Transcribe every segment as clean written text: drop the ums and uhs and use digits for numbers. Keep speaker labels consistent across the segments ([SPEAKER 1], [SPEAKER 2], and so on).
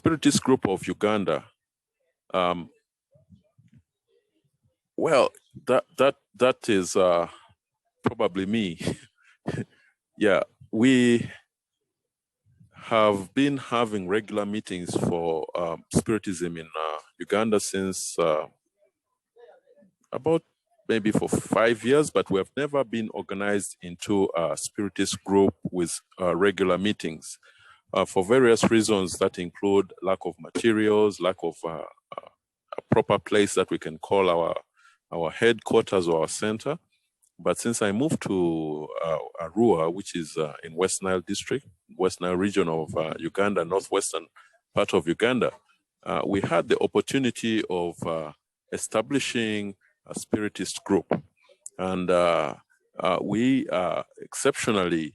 [SPEAKER 1] Spiritist group of Uganda. Well, that is probably me. Yeah, we have been having regular meetings for Spiritism in Uganda since about maybe for 5 years, but we have never been organized into a Spiritist group with regular meetings for various reasons that include lack of materials, lack of a proper place that we can call our headquarters or our center. But since I moved to Arua, which is in West Nile district, West Nile region of Uganda, northwestern part of Uganda, we had the opportunity of establishing a Spiritist group. And we are exceptionally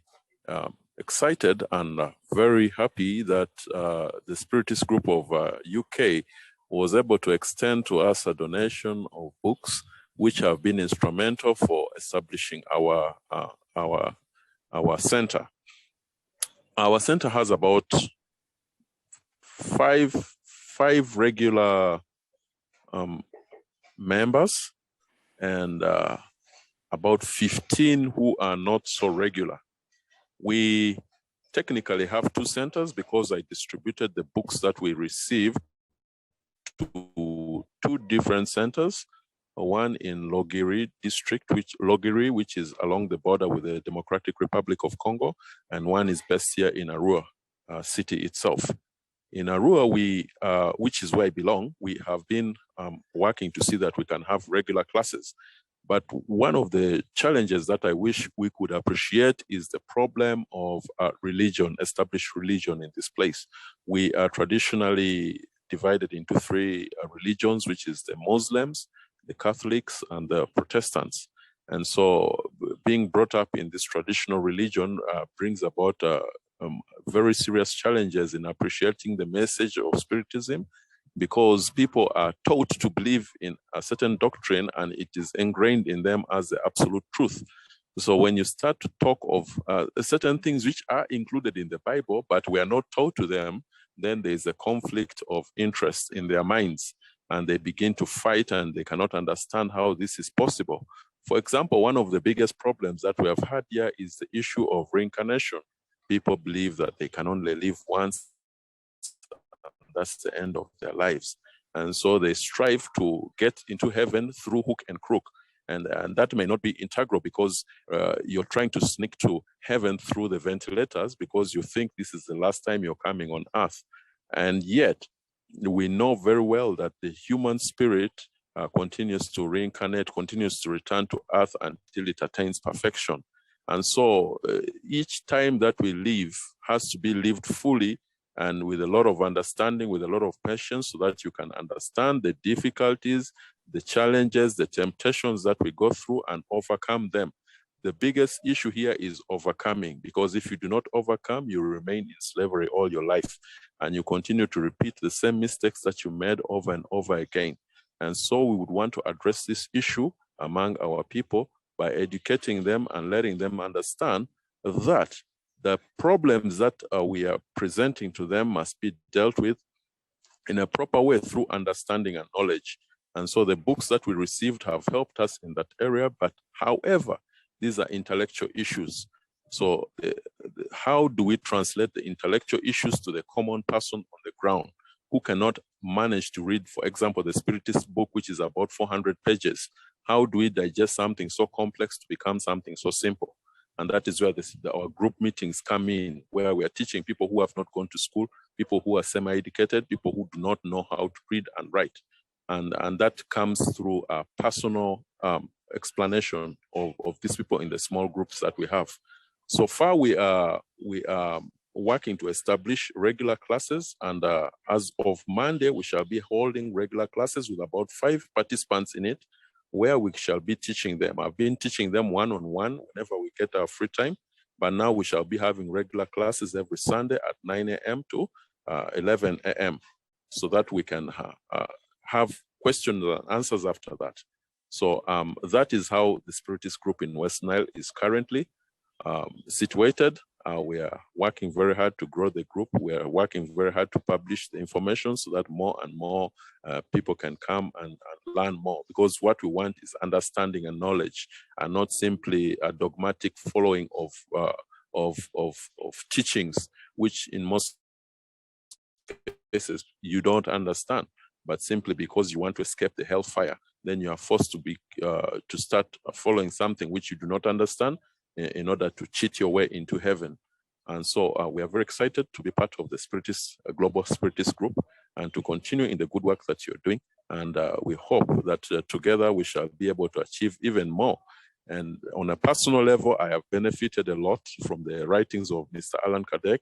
[SPEAKER 1] excited and very happy that the Spiritist group of UK was able to extend to us a donation of books which have been instrumental for establishing our center. Our center has about five regular members and about 15 who are not so regular. We technically have 2 centers because I distributed the books that we received to 2 different centers. One in Logiri district, which is along the border with the Democratic Republic of Congo, and one is based here in Arua city itself. In Arua, which is where I belong, we have been working to see that we can have regular classes. But one of the challenges that I wish we could appreciate is the problem of religion, established religion in this place. We are traditionally divided into 3 religions, which is the Muslims, the Catholics, and the Protestants. And so being brought up in this traditional religion brings about very serious challenges in appreciating the message of Spiritism, because people are taught to believe in a certain doctrine and it is ingrained in them as the absolute truth. So when you start to talk of certain things which are included in the Bible, but we are not taught to them, then there is a conflict of interest in their minds, and they begin to fight and they cannot understand how this is possible. For example, one of the biggest problems that we have had here is the issue of reincarnation. People believe that they can only live once, that's the end of their lives. And so they strive to get into heaven through hook and crook. And that may not be integral because you're trying to sneak to heaven through the ventilators because you think this is the last time you're coming on earth. And yet, we know very well that the human spirit continues to reincarnate, continues to return to earth until it attains perfection. And so each time that we live has to be lived fully and with a lot of understanding, with a lot of patience, so that you can understand the difficulties, the challenges, the temptations that we go through and overcome them. The biggest issue here is overcoming, because if you do not overcome, you remain in slavery all your life and you continue to repeat the same mistakes that you made over and over again. And so we would want to address this issue among our people by educating them and letting them understand that the problems that we are presenting to them must be dealt with in a proper way through understanding and knowledge. And so the books that we received have helped us in that area. But however, these are intellectual issues. So how do we translate the intellectual issues to the common person on the ground who cannot manage to read, for example, the Spiritist book, which is about 400 pages? How do we digest something so complex to become something so simple? And that is where our group meetings come in, where we are teaching people who have not gone to school, people who are semi-educated, people who do not know how to read and write. And that comes through a personal explanation of these people in the small groups that we have. So far, we are working to establish regular classes. And as of Monday, we shall be holding regular classes with about 5 participants in it, where we shall be teaching them. I've been teaching them one-on-one whenever we get our free time, but now we shall be having regular classes every Sunday at 9 a.m. to 11 a.m. so that we can have questions and answers after that. So that is how the Spiritist group in West Nile is currently situated. We are working very hard to grow the group. We are working very hard to publish the information so that more and more people can come and learn more, because what we want is understanding and knowledge, and not simply a dogmatic following of teachings, which in most cases you don't understand, but simply because you want to escape the hellfire, then you are forced to start following something which you do not understand in order to cheat your way into heaven. And so we are very excited to be part of the Spiritist, Global Spiritist group, and to continue in the good work that you're doing. And we hope that together we shall be able to achieve even more. And on a personal level, I have benefited a lot from the writings of Mr. Allan Kardec,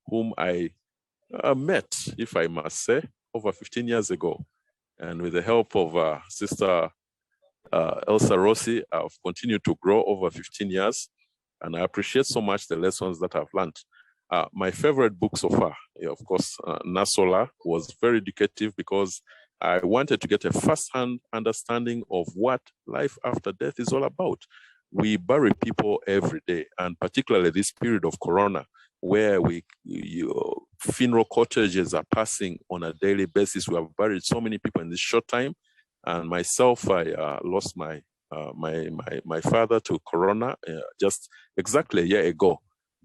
[SPEAKER 1] whom I met, if I must say, over 15 years ago. And with the help of Sister Elsa Rossi, I've continued to grow over 15 years, and I appreciate so much the lessons that I've learned. My favorite book so far, of course, Nasola, was very educative because I wanted to get a first-hand understanding of what life after death is all about. We bury people every day, and particularly this period of Corona, where funeral cottages are passing on a daily basis. We have buried so many people in this short time. And myself, I lost my father to Corona just exactly a year ago.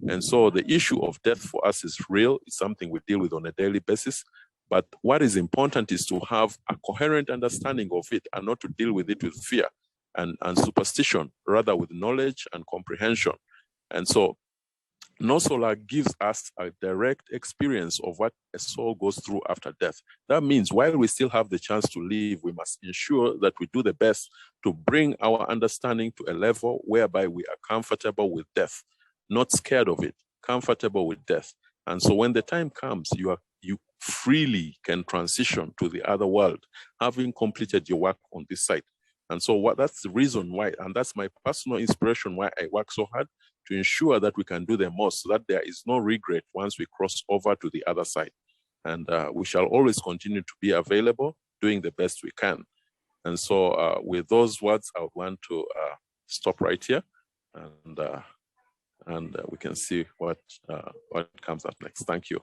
[SPEAKER 1] And so the issue of death for us is real. It's something we deal with on a daily basis. But what is important is to have a coherent understanding of it, and not to deal with it with fear and superstition, rather with knowledge and comprehension. And so Nosola gives us a direct experience of what a soul goes through after death. That means while we still have the chance to live, we must ensure that we do the best to bring our understanding to a level whereby we are comfortable with death, not scared of it, comfortable with death. And so when the time comes, you freely can transition to the other world, having completed your work on this side. And so that's the reason why, and that's my personal inspiration why I work so hard, to ensure that we can do the most, so that there is no regret once we cross over to the other side. And we shall always continue to be available, doing the best we can. And so with those words, I would want to stop right here, and we can see what comes up next. Thank you.